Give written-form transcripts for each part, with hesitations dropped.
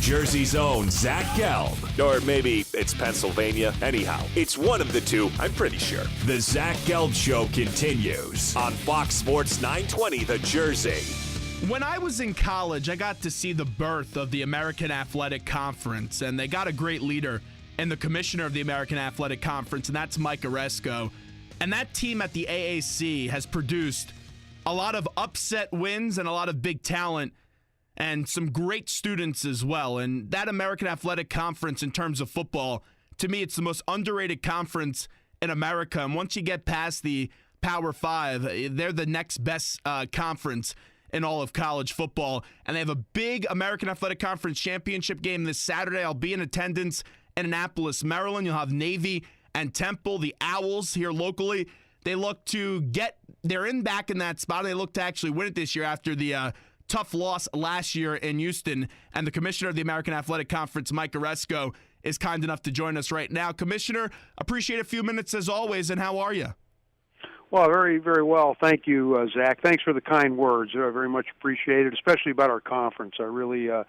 Jersey's own Zach Gelb. Or maybe it's Pennsylvania. Anyhow, it's one of the two, I'm pretty sure. The Zach Gelb Show continues on Fox Sports 920 The Jersey. When I was in college, I got to see the birth of the American Athletic Conference, and they got a great leader in the commissioner of the American Athletic Conference, and that's Mike Aresco. And that team at the AAC has produced a lot of upset wins and a lot of big talent and some great students as well. And that American Athletic Conference, in terms of football, to me, it's the most underrated conference in America. And once you get past the Power Five, they're the next best conference in all of college football. And they have a big American Athletic Conference championship game this Saturday. I'll be in attendance in Annapolis, Maryland. You'll have Navy and Temple, the Owls here locally. They look to they're back in that spot. They look to actually win it this year after the tough loss last year in Houston. And the commissioner of the American Athletic Conference, Mike Aresco, is kind enough to join us right now. Commissioner, appreciate a few minutes as always, and how are you? Well, very, very well. Thank you, Zach. Thanks for the kind words. Very much appreciated, especially about our conference. I really I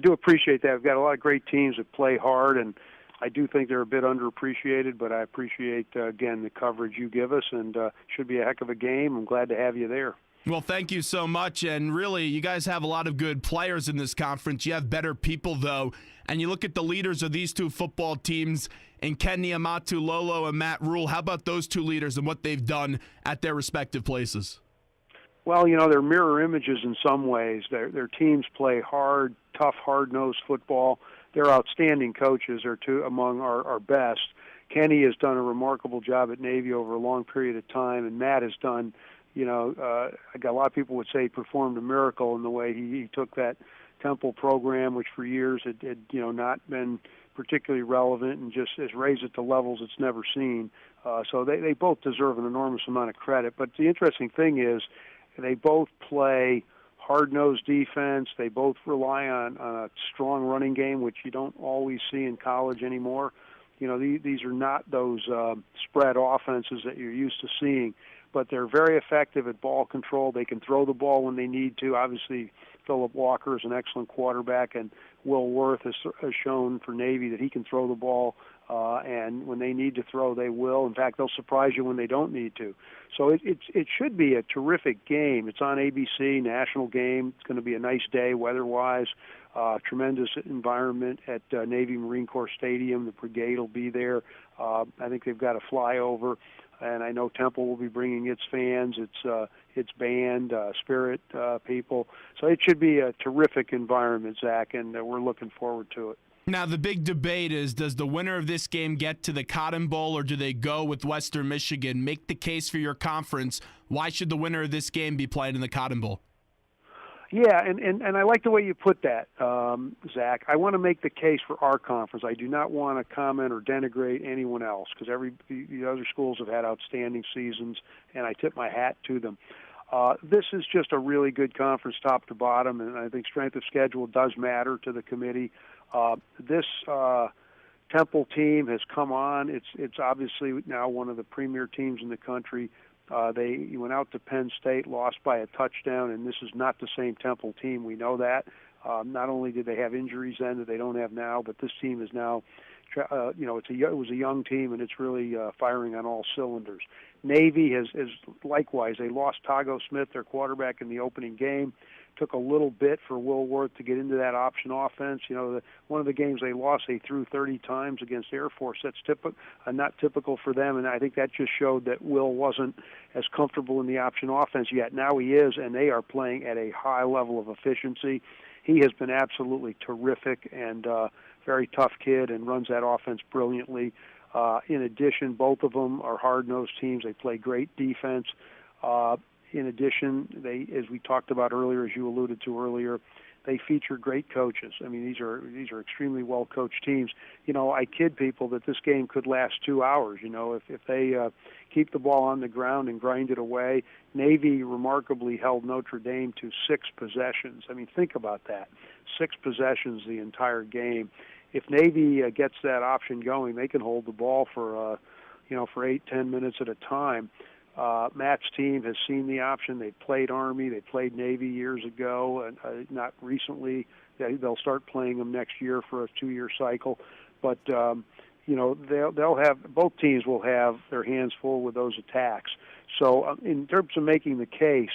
do appreciate that. We've got a lot of great teams that play hard, and I do think they're a bit underappreciated, but I appreciate, again, the coverage you give us, and should be a heck of a game. I'm glad to have you there. Well, thank you so much. And really, you guys have a lot of good players in this conference. You have better people, though. And you look at the leaders of these two football teams, in Ken Niamatu Lolo and Matt Rule. How about those two leaders and what they've done at their respective places? Well, they're mirror images in some ways. Their teams play hard, tough, hard-nosed football. They're outstanding coaches. They're two among our best. Kenny has done a remarkable job at Navy over a long period of time, and Matt has done a lot of people would say he performed a miracle in the way he took that Temple program, which for years had not been particularly relevant, and just has raised it to levels it's never seen. So they both deserve an enormous amount of credit. But the interesting thing is they both play hard-nosed defense. They both rely on a strong running game, which you don't always see in college anymore. These are not those spread offenses that you're used to seeing, but they're very effective at ball control. They can throw the ball when they need to. Obviously, Philip Walker is an excellent quarterback, and Will Worth has shown for Navy that he can throw the ball, and when they need to throw, they will. In fact, they'll surprise you when they don't need to. So it should be a terrific game. It's on ABC, national game. It's going to be a nice day weather-wise. Tremendous environment at Navy Marine Corps Stadium. The brigade will be there. I think they've got a flyover, and I know Temple will be bringing its fans, its band, spirit people. So it should be a terrific environment, Zach, and we're looking forward to it. Now, the big debate is, does the winner of this game get to the Cotton Bowl, or do they go with Western Michigan? Make the case for your conference. Why should the winner of this game be playing in the Cotton Bowl? Yeah, and I like the way you put that, Zach. I want to make the case for our conference. I do not want to comment or denigrate anyone else, because the other schools have had outstanding seasons, and I tip my hat to them. This is just a really good conference top to bottom, and I think strength of schedule does matter to the committee. This Temple team has come on. It's obviously now one of the premier teams in the country. They went out to Penn State, lost by a touchdown, and this is not the same Temple team. We know that. Not only did they have injuries then that they don't have now, but this team is now, it was a young team, and it's really firing on all cylinders. Navy has likewise. They lost Tago Smith, their quarterback, in the opening game. Took a little bit for Will Worth to get into that option offense. One of the games they lost, they threw 30 times against Air Force. That's not typical for them, and I think that just showed that Will wasn't as comfortable in the option offense yet. Now he is, and they are playing at a high level of efficiency. He has been absolutely terrific and very tough kid and runs that offense brilliantly. In addition, both of them are hard-nosed teams. They play great defense. In addition, they, as we talked about earlier, as you alluded to earlier, they feature great coaches. I mean, these are extremely well-coached teams. I kid people that this game could last 2 hours. If they keep the ball on the ground and grind it away. Navy remarkably held Notre Dame to 6 possessions. I mean, think about that. 6 possessions the entire game. If Navy gets that option going, they can hold the ball for 8-10 minutes at a time. Matt's team has seen the option. They played Army. They played Navy years ago, and not recently. They'll start playing them next year for a 2-year cycle. But they'll have, both teams will have their hands full with those attacks. So in terms of making the case,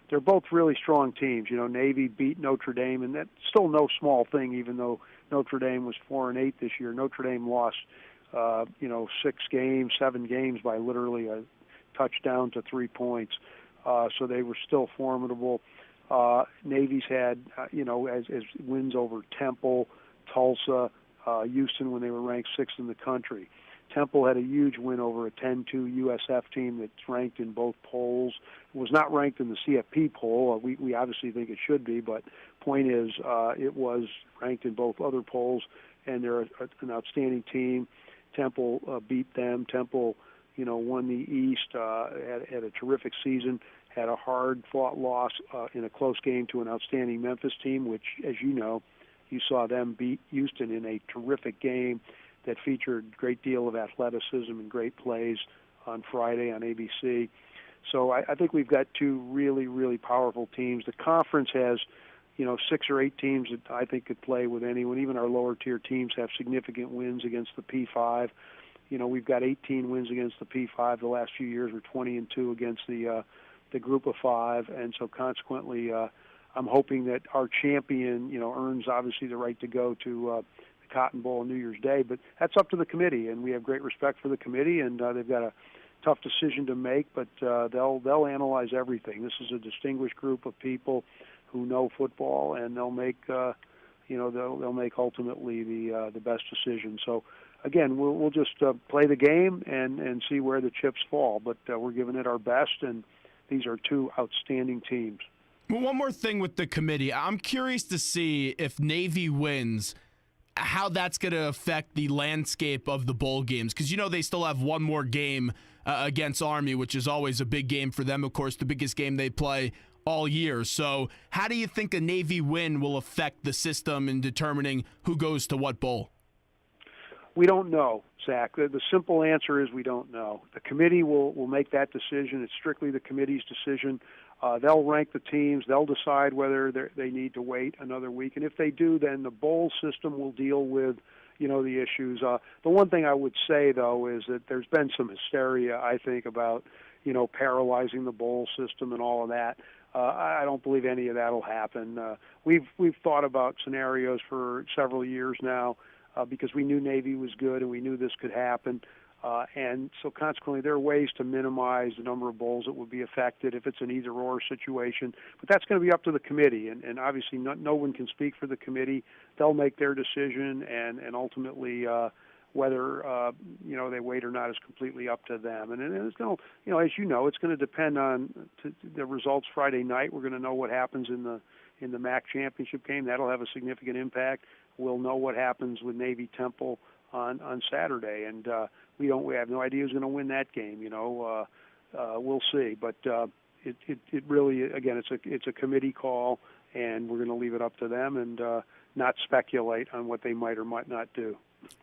they're both really strong teams. Navy beat Notre Dame, and that's still no small thing, even though Notre Dame was 4-8 this year. Notre Dame lost, 7 games by literally a touchdown to 3 points. So they were still formidable. Navy's had, as wins over Temple, Tulsa, Houston when they were ranked 6th in the country. Temple had a huge win over a 10-2 USF team that's ranked in both polls. It was not ranked in the CFP poll. We obviously think it should be, but point is it was ranked in both other polls, and they're an outstanding team. Temple beat them. Temple, won the East, had a terrific season, had a hard-fought loss in a close game to an outstanding Memphis team, which, as you know, you saw them beat Houston in a terrific game that featured a great deal of athleticism and great plays on Friday on ABC. So I think we've got two really, really powerful teams. The conference has, 6 or 8 teams that I think could play with anyone. Even our lower-tier teams have significant wins against the P5. We've got 18 wins against the P5 the last few years. We're 20-2 against the Group of 5, and so consequently, I'm hoping that our champion, earns obviously the right to go to the Cotton Bowl on New Year's Day. But that's up to the committee, and we have great respect for the committee, and they've got a tough decision to make. But they'll analyze everything. This is a distinguished group of people who know football, and they'll make they'll make ultimately the best decision. So again, we'll just play the game and see where the chips fall. But we're giving it our best, and these are two outstanding teams. Well, one more thing with the committee. I'm curious to see if Navy wins, how that's going to affect the landscape of the bowl games. Because, they still have one more game against Army, which is always a big game for them. Of course, the biggest game they play all year. So how do you think a Navy win will affect the system in determining who goes to what bowl? We don't know, Zach. The simple answer is we don't know. The committee will make that decision. It's strictly the committee's decision. They'll rank the teams. They'll decide whether they need to wait another week. And if they do, then the bowl system will deal with, the issues. The one thing I would say, though, is that there's been some hysteria, I think, about, paralyzing the bowl system and all of that. I don't believe any of that will happen. We've thought about scenarios for several years now because we knew Navy was good and we knew this could happen. And so consequently, there are ways to minimize the number of bowls that would be affected if it's an either-or situation. But that's going to be up to the committee, and obviously no one can speak for the committee. They'll make their decision, and ultimately whether they wait or not is completely up to them. And it's going to, as you know, it's going to depend on the results Friday night. We're going to know what happens in the MAC championship game. That'll have a significant impact. We'll know what happens with Navy Temple on Saturday, and we have no idea who's going to win that game. We'll see, but it really, again, it's a committee call, and we're going to leave it up to them and not speculate on what they might or might not do.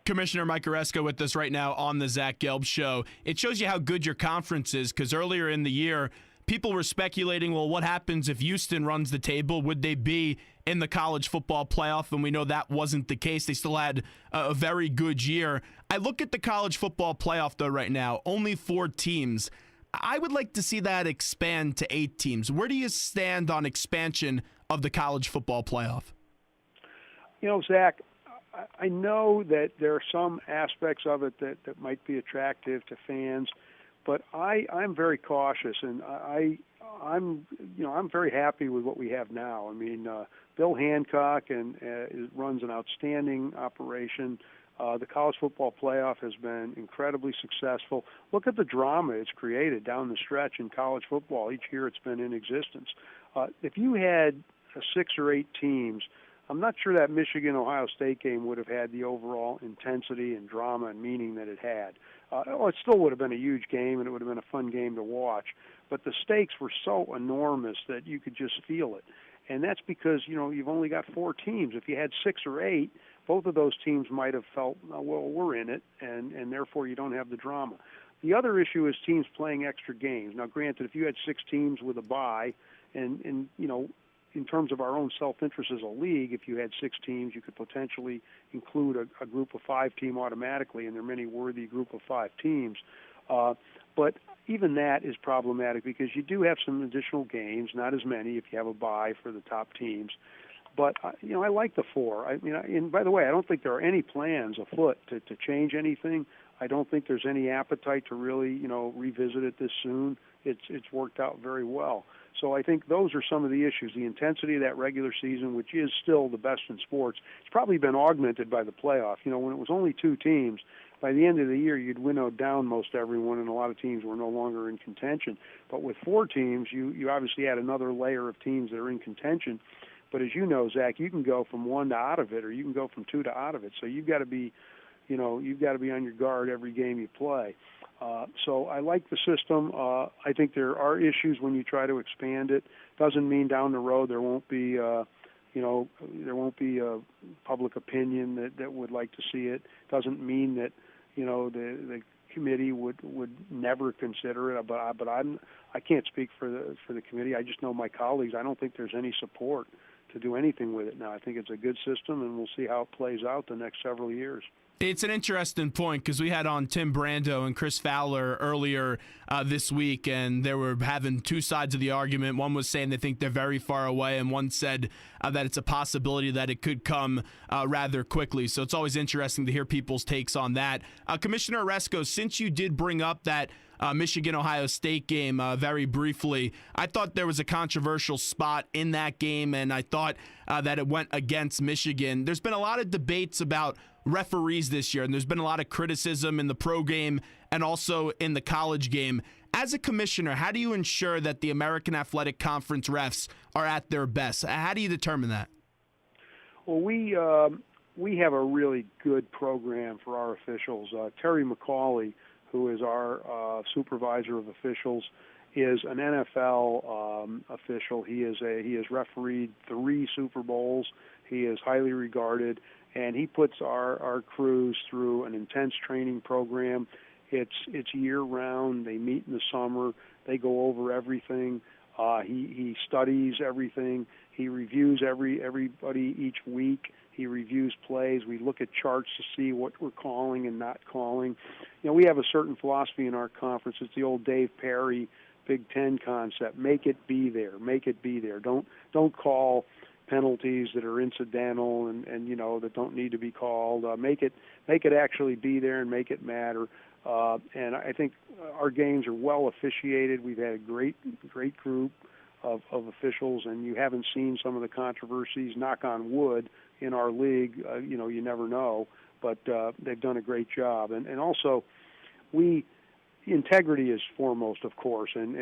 Commissioner Mike Aresco with us right now on the Zach Gelb Show. It shows you how good your conference is, because earlier in the year, people were speculating, well, what happens if Houston runs the table? Would they be in the college football playoff? And we know that wasn't the case. They still had a very good year. I look at the college football playoff, though, right now, only 4 teams. I would like to see that expand to 8 teams. Where do you stand on expansion of the college football playoff? Zach, I know that there are some aspects of it that might be attractive to fans, but I'm very cautious, and I'm very happy with what we have now. I mean, Bill Hancock runs an outstanding operation. The college football playoff has been incredibly successful. Look at the drama it's created down the stretch in college football each year it's been in existence. If you had 6 or 8 teams, I'm not sure that Michigan-Ohio State game would have had the overall intensity and drama and meaning that it had. It still would have been a huge game, and it would have been a fun game to watch. But the stakes were so enormous that you could just feel it. And that's because, you've only got 4 teams. If you had 6 or 8, both of those teams might have felt, well, we're in it, and therefore you don't have the drama. The other issue is teams playing extra games. Now, granted, if you had 6 teams with a bye, and in terms of our own self-interest as a league, if you had 6 teams, you could potentially include a group of 5 team automatically, and there are many worthy group of 5 teams. But even that is problematic because you do have some additional games, not as many if you have a bye for the top teams. But, I like the 4. And by the way, I don't think there are any plans afoot to change anything. I don't think there's any appetite to really, revisit it this soon. It's worked out very well. So I think those are some of the issues. The intensity of that regular season, which is still the best in sports, it's probably been augmented by the playoff. When it was only 2 teams, by the end of the year, you'd winnow down most everyone, and a lot of teams were no longer in contention. But with 4 teams, you obviously add another layer of teams that are in contention. But as you know, Zach, you can go from 1 to out of it, or you can go from 2 to out of it. So you've got to be, you've got to be on your guard every game you play. So I like the system. I think there are issues when you try to expand it. Doesn't mean down the road there won't be, there won't be a public opinion that would like to see it. Doesn't mean that, the committee would never consider it. But I can't speak for the committee. I just know my colleagues. I don't think there's any support to do anything with it now. I think it's a good system, and we'll see how it plays out the next several years. It's an interesting point because we had on Tim Brando and Chris Fowler earlier this week, and they were having 2 sides of the argument. One was saying they think they're very far away, and one said that it's a possibility that it could come rather quickly. So it's always interesting to hear people's takes on that. Commissioner Aresco, since you did bring up that Michigan-Ohio State game very briefly, I thought there was a controversial spot in that game, and I thought that it went against Michigan. There's been a lot of debates about referees this year, and there's been a lot of criticism in the pro game and also in the college game. As a commissioner, how do you ensure that the American Athletic Conference refs are at their best? How do you determine that? Well, we have a really good program for our officials. Terry McCauley, who is our supervisor of officials, is an NFL official. He has refereed 3 Super Bowls. He is highly regarded, and he puts our crews through an intense training program. It's year-round. They meet in the summer. They go over everything. He studies everything. He reviews everybody each week. He reviews plays. We look at charts to see what we're calling and not calling. We have a certain philosophy in our conference. It's the old Dave Perry Big Ten concept. Make it be there. Make it be there. Don't call penalties that are incidental and that don't need to be called. Make it actually be there and make it matter. And I think our games are well officiated. We've had a great group of officials, and you haven't seen some of the controversies, knock on wood, in our league. You never know, but they've done a great job. And also, integrity is foremost, of course, and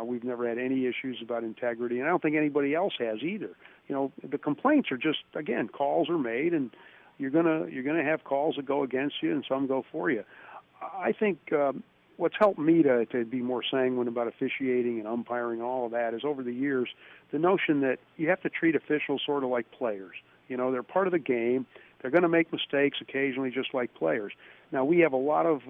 we've never had any issues about integrity, and I don't think anybody else has either. The complaints are just, again, calls are made, and you're gonna have calls that go against you and some go for you. I think what's helped me to be more sanguine about officiating and umpiring and all of that is over the years the notion that you have to treat officials sort of like players. They're part of the game. They're going to make mistakes occasionally, just like players. Now, we have a lot of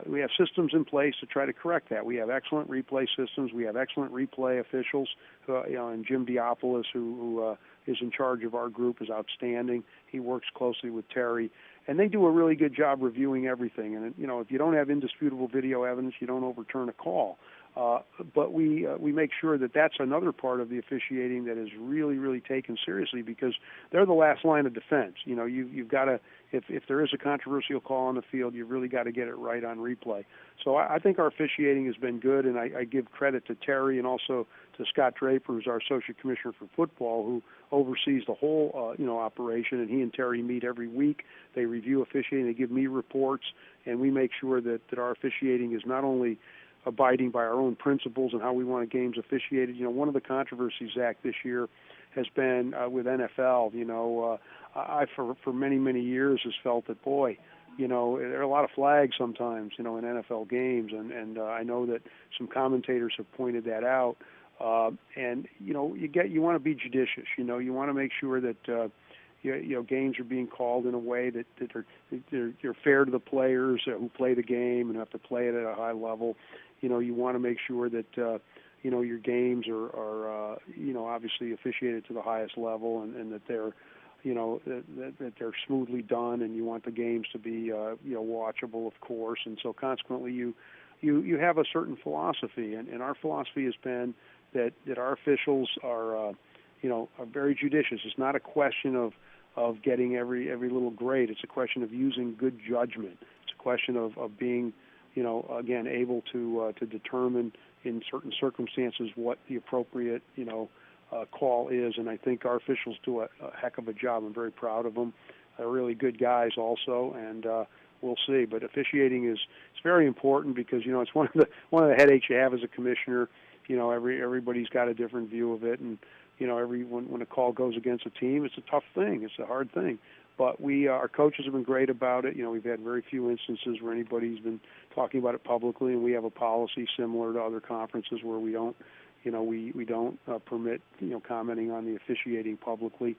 we have systems in place to try to correct that. We have excellent replay systems. We have excellent replay officials. And Jim Diopoulos, who is in charge of our group, is outstanding. He works closely with Terry, and they do a really good job reviewing everything. And if you don't have indisputable video evidence, you don't overturn a call. But we make sure that that's another part of the officiating that is really, really taken seriously, because they're the last line of defense. You've got to, if there is a controversial call on the field, you've really got to get it right on replay. So I think our officiating has been good, and I give credit to Terry and also to Scott Draper, who's our associate commissioner for football, who oversees the whole operation. And he and Terry meet every week. They review officiating. They give me reports, and we make sure that our officiating is not only abiding by our own principles and how we want games officiated. One of the controversies, Zach, this year has been with NFL. I for many, many years has felt that, boy, there are a lot of flags sometimes, in NFL games, and I know that some commentators have pointed that out. And you want to be judicious. You want to make sure that games are being called in a way that they're fair to the players who play the game and have to play it at a high level. You want to make sure that your games are obviously officiated to the highest level, and that they're that they're smoothly done, and you want the games to be watchable, of course. And so consequently, you have a certain philosophy, and our philosophy has been that our officials are very judicious. It's not a question of getting every little grade. It's a question of using good judgment. It's a question of being again able to determine in certain circumstances what the appropriate call is, and I think our officials do a heck of a job. I'm very proud of them. They're really good guys also, and we'll see. But officiating it's very important because it's one of the headaches you have as a commissioner. Everybody's got a different view of it, and when a call goes against a team, it's a tough thing. It's a hard thing. But our coaches have been great about it. We've had very few instances where anybody's been talking about it publicly, and we have a policy similar to other conferences where we don't permit commenting on the officiating publicly.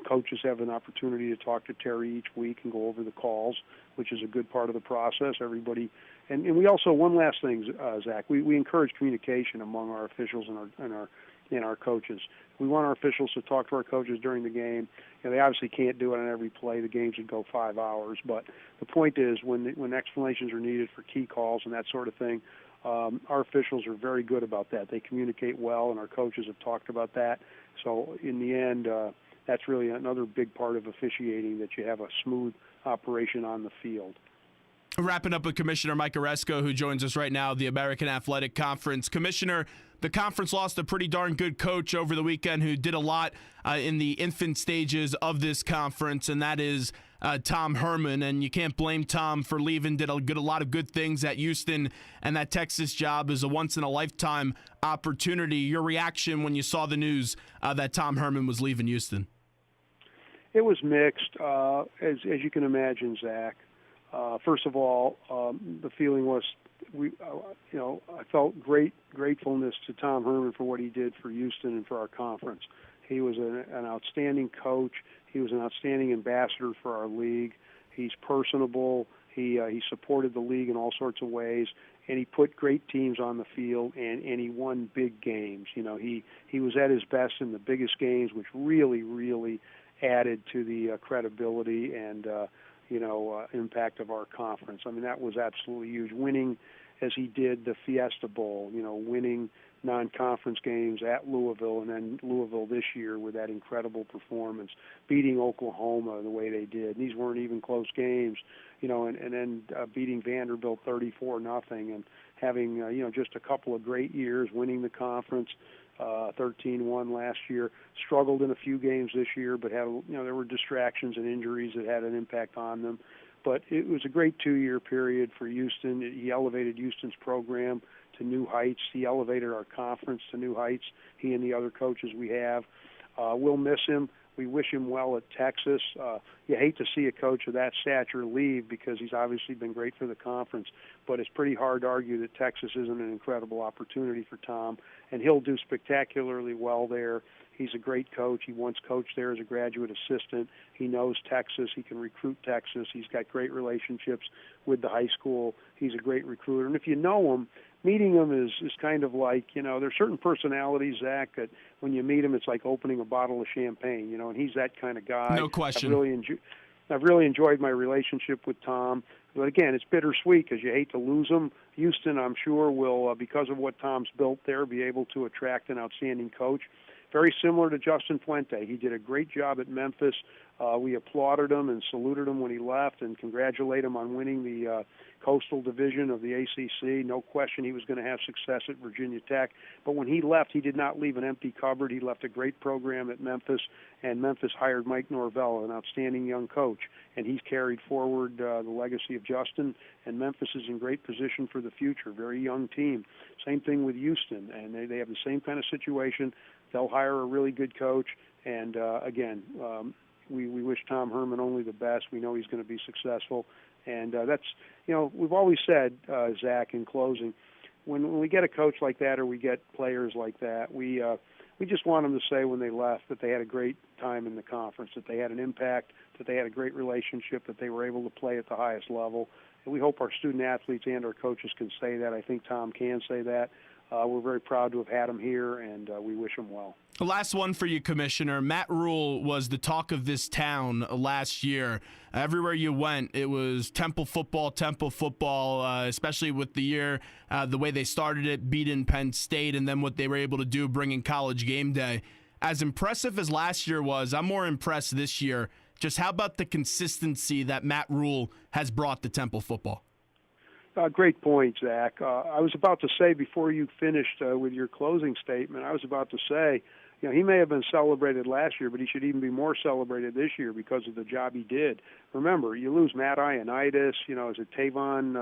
Coaches have an opportunity to talk to Terry each week and go over the calls, which is a good part of the process. Everybody, and we also, one last thing, Zach, we encourage communication among our officials and our coaches. We want our officials to talk to our coaches during the game. They obviously can't do it on every play. The games would go 5 hours. But the point is, when explanations are needed for key calls and that sort of thing, our officials are very good about that. They communicate well, and our coaches have talked about that. So in the end, that's really another big part of officiating, that you have a smooth operation on the field. Wrapping up with Commissioner Mike Aresco, who joins us right now, the American Athletic Conference. Commissioner, the conference lost a pretty darn good coach over the weekend who did a lot in the infant stages of this conference, and that is Tom Herman. And you can't blame Tom for leaving. Did a lot of good things at Houston, and that Texas job is a once-in-a-lifetime opportunity. Your reaction when you saw the news that Tom Herman was leaving Houston? It was mixed, as you can imagine, Zach. First of all, the feeling was I felt gratefulness to Tom Herman for what he did for Houston and for our conference. He was an outstanding coach. He was an outstanding ambassador for our league. He's personable. He supported the league in all sorts of ways, and he put great teams on the field, and he won big games. He was at his best in the biggest games, which really, really added to the credibility and impact of our conference. I mean, that was absolutely huge. Winning, as he did, the Fiesta Bowl, winning non-conference games at Louisville, and then Louisville this year with that incredible performance, beating Oklahoma the way they did. These weren't even close games, and then beating Vanderbilt 34-0, and having, just a couple of great years, winning the conference, 13-1 last year. Struggled in a few games this year, but had there were distractions and injuries that had an impact on them. But it was a great 2-year period for Houston. He elevated Houston's program to new heights. He elevated our conference to new heights, he and the other coaches we have. We'll miss him. We wish him well at Texas. You hate to see a coach of that stature leave because he's obviously been great for the conference, but it's pretty hard to argue that Texas isn't an incredible opportunity for Tom, and he'll do spectacularly well there. He's a great coach. He once coached there as a graduate assistant. He knows Texas. He can recruit Texas. He's got great relationships with the high school. He's a great recruiter. And if you know him, meeting him is kind of like, there's certain personalities, Zach, that when you meet him, it's like opening a bottle of champagne, and he's that kind of guy. No question. I've really enjoyed my relationship with Tom. But again, it's bittersweet because you hate to lose him. Houston, I'm sure, will, because of what Tom's built there, be able to attract an outstanding coach. Very similar to Justin Fuente. He did a great job at Memphis. We applauded him and saluted him when he left and congratulate him on winning the Coastal Division of the ACC. No question he was going to have success at Virginia Tech. But when he left, he did not leave an empty cupboard. He left a great program at Memphis, and Memphis hired Mike Norvell, an outstanding young coach. And he's carried forward the legacy of Justin, and Memphis is in great position for the future. Very young team. Same thing with Houston, and they have the same kind of situation. They'll hire a really good coach, and again, we wish Tom Herman only the best. We know he's going to be successful, and that's, we've always said, Zach, in closing, when we get a coach like that or we get players like that, we We just want them to say when they left that they had a great time in the conference, that they had an impact, that they had a great relationship, that they were able to play at the highest level. And we hope our student athletes and our coaches can say that. I think Tom can say that. We're very proud to have had him here, and we wish him well. The last one for you, Commissioner. Matt Rule was the talk of this town last year. Everywhere you went, it was Temple football, especially with the year, the way they started it, beating Penn State, and then what they were able to do bringing College Game Day. As impressive as last year was, I'm more impressed this year. Just how about the consistency that Matt Rule has brought to Temple football? Great point, Zach. I was about to say before you finished with your closing statement, I was about to say, he may have been celebrated last year, but he should even be more celebrated this year because of the job he did. Remember, you lose Matt Ioannidis, is it Tavon?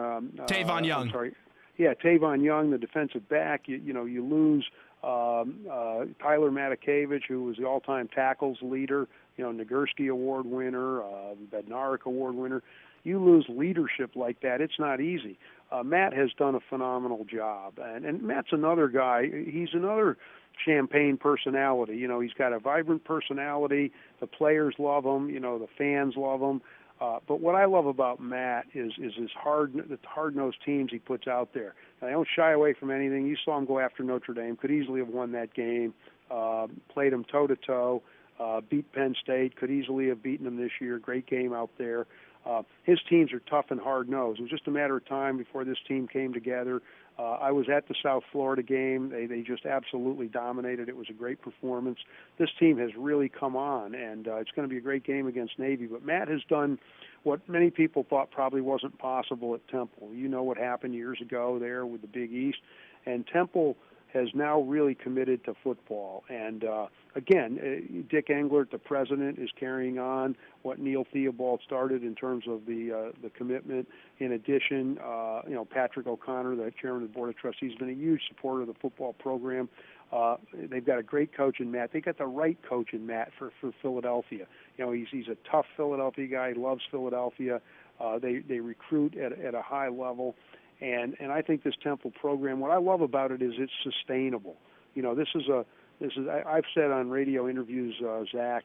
Tavon Young. I'm sorry. Yeah, Tavon Young, the defensive back. You lose Tyler Matakevich, who was the all-time tackles leader, Nagurski Award winner, Bednarik Award winner. You lose leadership like that, it's not easy. Matt has done a phenomenal job. And Matt's another guy. He's another champagne personality. He's got a vibrant personality. The players love him. The fans love him. But what I love about Matt is his hard-nosed teams he puts out there. And they don't shy away from anything. You saw him go after Notre Dame. Could easily have won that game. Played him toe-to-toe. Beat Penn State. Could easily have beaten them this year. Great game out there. His teams are tough and hard-nosed. It was just a matter of time before this team came together. I was at the South Florida game. They just absolutely dominated. It was a great performance. This team has really come on, and it's going to be a great game against Navy. But Matt has done what many people thought probably wasn't possible at Temple. You know what happened years ago there with the Big East. And Temple has now really committed to football. And, again, Dick Englert, the president, is carrying on what Neil Theobald started in terms of the commitment. In addition, Patrick O'Connor, the chairman of the Board of Trustees, has been a huge supporter of the football program. They've got a great coach in Matt. They got the right coach in Matt for Philadelphia. He's a tough Philadelphia guy. He loves Philadelphia. They recruit at a high level. And I think this Temple program, what I love about it is it's sustainable. I've said on radio interviews, Zach,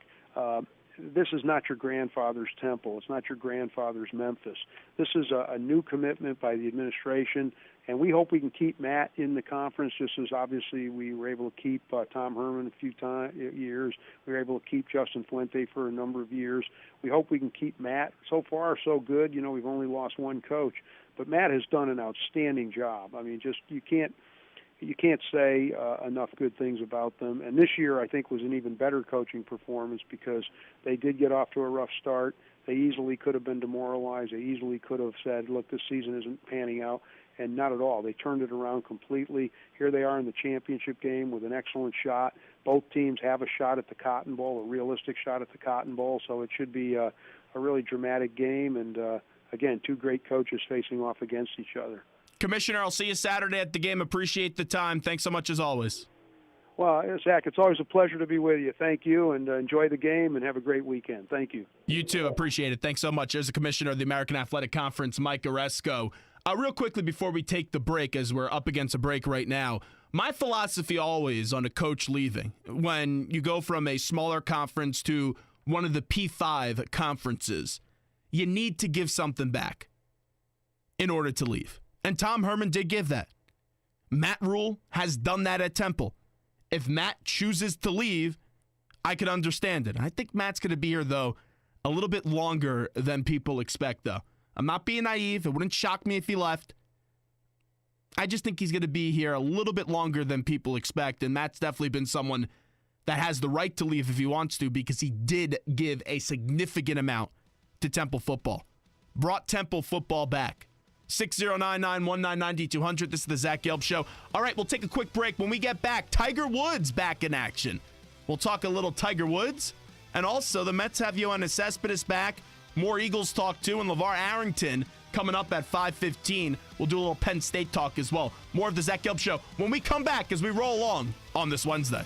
this is not your grandfather's Temple. It's not your grandfather's Memphis. This is a new commitment by the administration, and we hope we can keep Matt in the conference, just as obviously we were able to keep Tom Herman a few years. We were able to keep Justin Fuente for a number of years. We hope we can keep Matt. So far, so good. We've only lost one coach. But Matt has done an outstanding job. I mean, just you can't say enough good things about them. And this year, I think, was an even better coaching performance because they did get off to a rough start. They easily could have been demoralized. They easily could have said, look, this season isn't panning out. And not at all. They turned it around completely. Here they are in the championship game with an excellent shot. Both teams have a shot at the Cotton Bowl, a realistic shot at the Cotton Bowl. So it should be a really dramatic game. And, again, two great coaches facing off against each other. Commissioner, I'll see you Saturday at the game. Appreciate the time. Thanks so much as always. Well, Zach, it's always a pleasure to be with you. Thank you, and enjoy the game, and have a great weekend. Thank you. You too. Appreciate it. Thanks so much. There's the commissioner of the American Athletic Conference, Mike Aresco. Real quickly before we take the break, as we're up against a break right now, my philosophy always on a coach leaving, when you go from a smaller conference to one of the P5 conferences, you need to give something back in order to leave. And Tom Herman did give that. Matt Rule has done that at Temple. If Matt chooses to leave, I could understand it. I think Matt's going to be here, though, a little bit longer than people expect, though. I'm not being naive. It wouldn't shock me if he left. I just think he's going to be here a little bit longer than people expect, and Matt's definitely been someone that has the right to leave if he wants to because he did give a significant amount to Temple football. Brought Temple football back. 609-919-9200. This is the Zach Gelb Show. All right, we'll take a quick break. When we get back, Tiger Woods back in action. We'll talk a little Tiger Woods, and also the Mets have Yoenis Cespedes back. More Eagles talk, too, and LeVar Arrington coming up at 5:15. We'll do a little Penn State talk as well. More of the Zach Gelb Show when we come back as we roll along on this Wednesday.